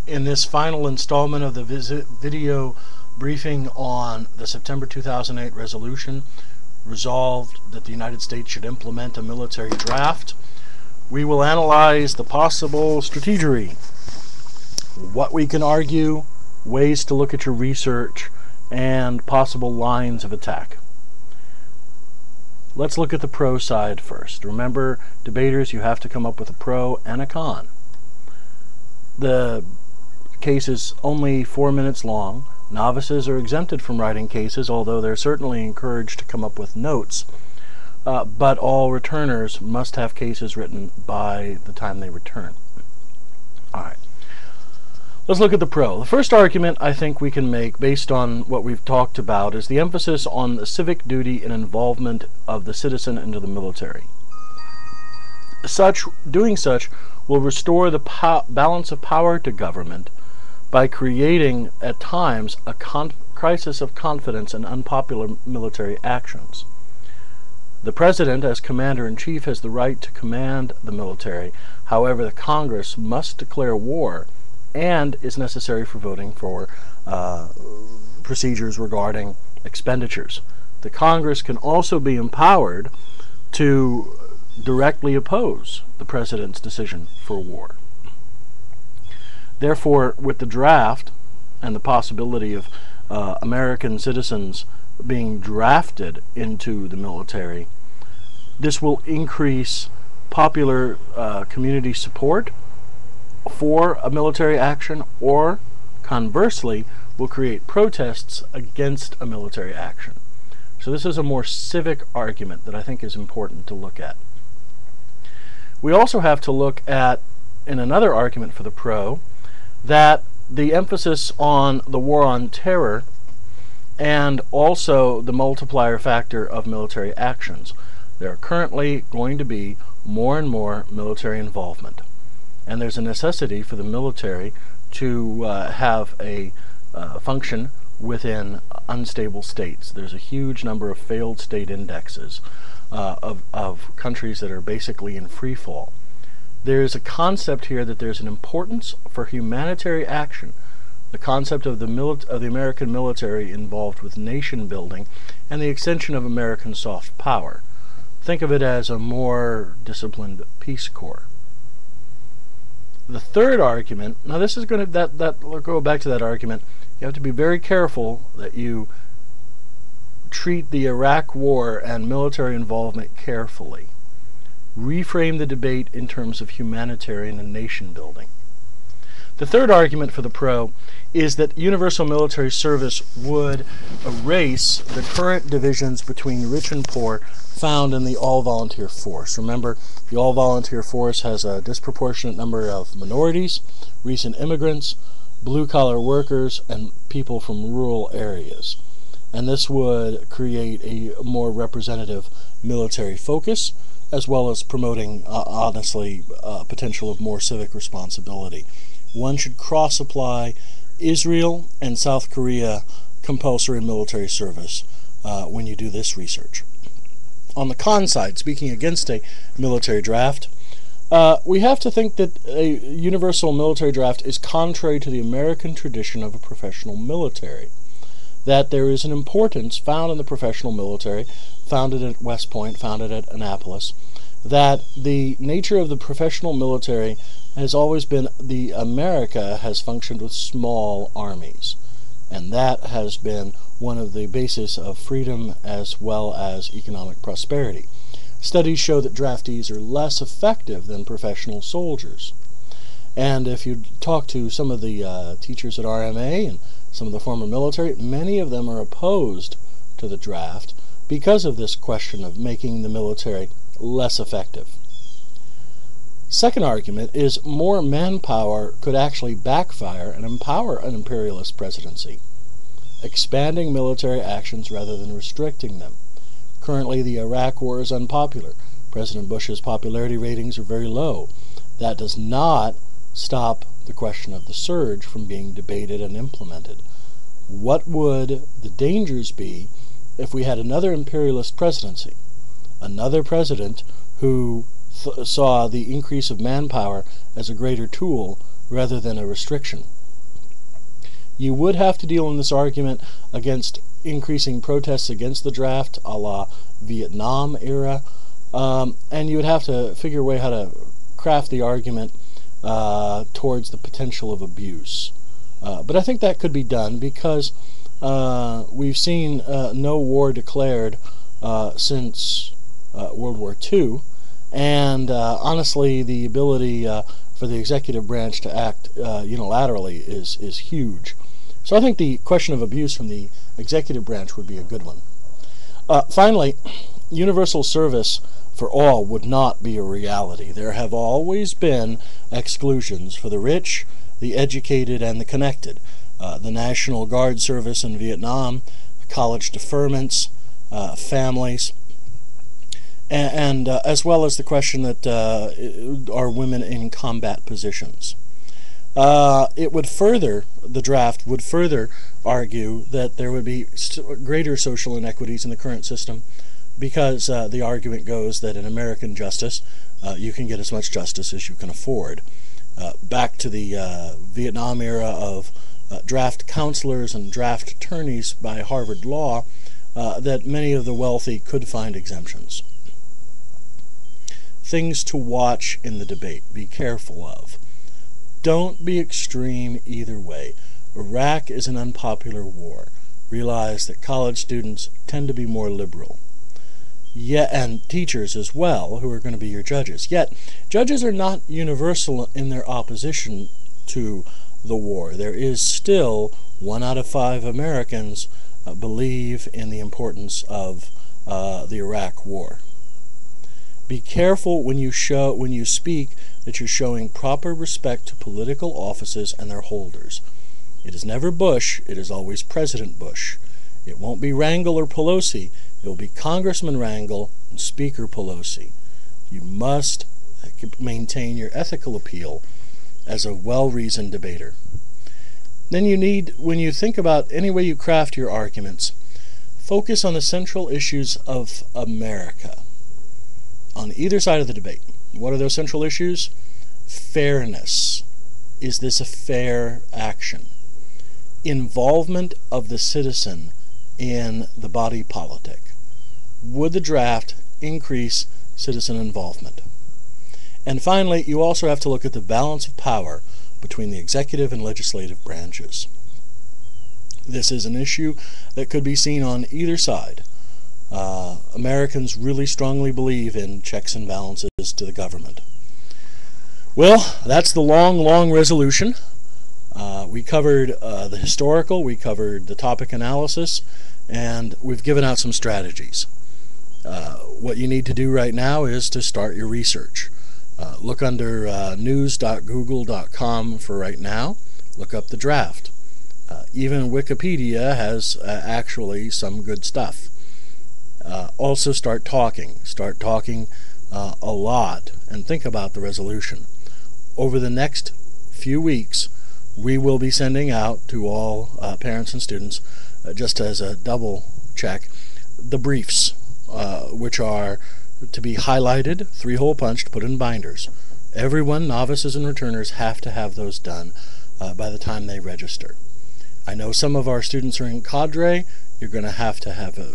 In this final installment of the video briefing on the September 2008 resolution resolved that the United States should implement a military draft, we will analyze the possible strategery, what we can argue, ways to look at your research, and possible lines of attack. Let's look at the pro side first. Remember, debaters, you have to come up with a pro and a con. The case is only 4 minutes long. Novices are exempted from writing cases, although they're certainly encouraged to come up with notes. But all returners must have cases written by the time they return. All right. Let's look at the pro. The first argument I think we can make, based on what we've talked about, is the emphasis on the civic duty and involvement of the citizen into the military. Doing such will restore the balance of power to government by creating, at times, a crisis of confidence in unpopular military actions. The President, as Commander-in-Chief, has the right to command the military. However, the Congress must declare war and is necessary for voting for procedures regarding expenditures. The Congress can also be empowered to directly oppose the President's decision for war. Therefore, with the draft and the possibility of American citizens being drafted into the military, this will increase popular community support for a military action, or conversely will create protests against a military action. So this is a more civic argument that I think is important to look at. We also have to look at, in another argument for the pro, that the emphasis on the war on terror and also the multiplier factor of military actions. There are currently going to be more and more military involvement, and there's a necessity for the military to have a function within unstable states. There's a huge number of failed state indexes of countries that are basically in free fall. There's a concept here that there's an importance for humanitarian action, the concept of the American military involved with nation building and the extension of American soft power. Think of it as a more disciplined Peace Corps. The third argument, now this is going to, we'll go back to that argument. You have to be very careful that you treat the Iraq War and military involvement carefully. Reframe the debate in terms of humanitarian and nation building. The third argument for the pro is that universal military service would erase the current divisions between rich and poor found in the all-volunteer force. Remember, the all-volunteer force has a disproportionate number of minorities, recent immigrants, blue-collar workers, and people from rural areas. And this would create a more representative military focus, as well as promoting, honestly, potential of more civic responsibility. One should cross-apply Israel and South Korea compulsory military service when you do this research. On the con side, speaking against a military draft, we have to think that a universal military draft is contrary to the American tradition of a professional military. That there is an importance found in the professional military, founded at West Point, founded at Annapolis, that the nature of the professional military has always been America has functioned with small armies, and that has been one of the bases of freedom as well as economic prosperity. Studies show that draftees are less effective than professional soldiers. And if you talk to some of the teachers at RMA and some of the former military, many of them are opposed to the draft because of this question of making the military less effective. Second argument is more manpower could actually backfire and empower an imperialist presidency, expanding military actions rather than restricting them. Currently, the Iraq War is unpopular. President Bush's popularity ratings are very low. That does not stop the question of the surge from being debated and implemented. What would the dangers be if we had another imperialist presidency? Another president who saw the increase of manpower as a greater tool rather than a restriction. You would have to deal in this argument against increasing protests against the draft, a la Vietnam era, and you would have to figure a way how to craft the argument towards the potential of abuse. But I think that could be done because we've seen no war declared since World War II, and honestly, the ability for the executive branch to act unilaterally is huge. So I think the question of abuse from the executive branch would be a good one. Finally, universal service for all would not be a reality. There have always been exclusions for the rich, the educated, and the connected. The National Guard service in Vietnam, college deferments, families, and as well as the question that are women in combat positions. The draft would further argue that there would be greater social inequities in the current system because the argument goes that in American justice, you can get as much justice as you can afford. Back to the Vietnam era of draft counselors and draft attorneys by Harvard Law, that many of the wealthy could find exemptions. Things to watch in the debate. Be careful of. Don't be extreme either way. Iraq is an unpopular war. Realize that college students tend to be more liberal. And teachers as well, who are going to be your judges. Yet, judges are not universal in their opposition to the war. There is still 1 out of 5 Americans believe in the importance of the Iraq War. Be careful when you speak that you're showing proper respect to political offices and their holders. It is never Bush, it is always President Bush. It won't be Rangel or Pelosi, it will be Congressman Rangel and Speaker Pelosi. You must maintain your ethical appeal as a well-reasoned debater. Then when you think about any way you craft your arguments, focus on the central issues of America on either side of the debate. What are those central issues? Fairness. Is this a fair action? Involvement of the citizen in the body politic. Would the draft increase citizen involvement? And finally, you also have to look at the balance of power between the executive and legislative branches. This is an issue that could be seen on either side. Americans really strongly believe in checks and balances to the government. Well, that's the long resolution. We covered the historical, we covered the topic analysis, and we've given out some strategies. What you need to do right now is to start your research. Look under news.google.com for right now. Look up the draft. Even Wikipedia has actually some good stuff. Also start talking. Start talking a lot and think about the resolution. Over the next few weeks, we will be sending out to all parents and students, just as a double check, the briefs, which are to be highlighted, 3-hole punched, put in binders. Everyone, novices and returners, have to have those done by the time they register. I know some of our students are in cadre. You're going to have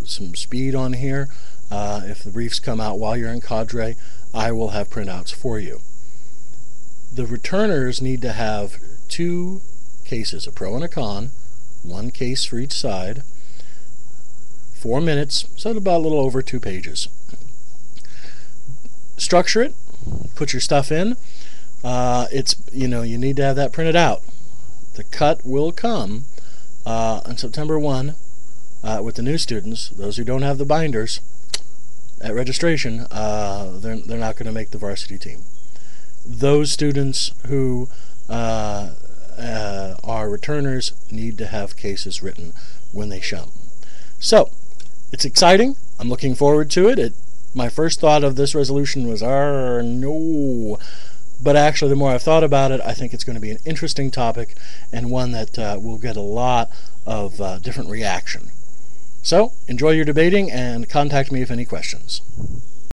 some speed on here. If the briefs come out while you're in cadre, I will have printouts for you. The returners need to have 2 cases, a pro and a con, 1 case for each side, 4 minutes, so about a little over 2 pages. Structure it, put your stuff in. You need to have that printed out. The cut will come on September 1 with the new students. Those who don't have the binders at registration, they're not going to make the varsity team. Those students who are returners need to have cases written when they show. So, it's exciting. I'm looking forward to it. My first thought of this resolution was, no. But actually, the more I've thought about it, I think it's going to be an interesting topic and one that will get a lot of different reaction. So, enjoy your debating and contact me if any questions.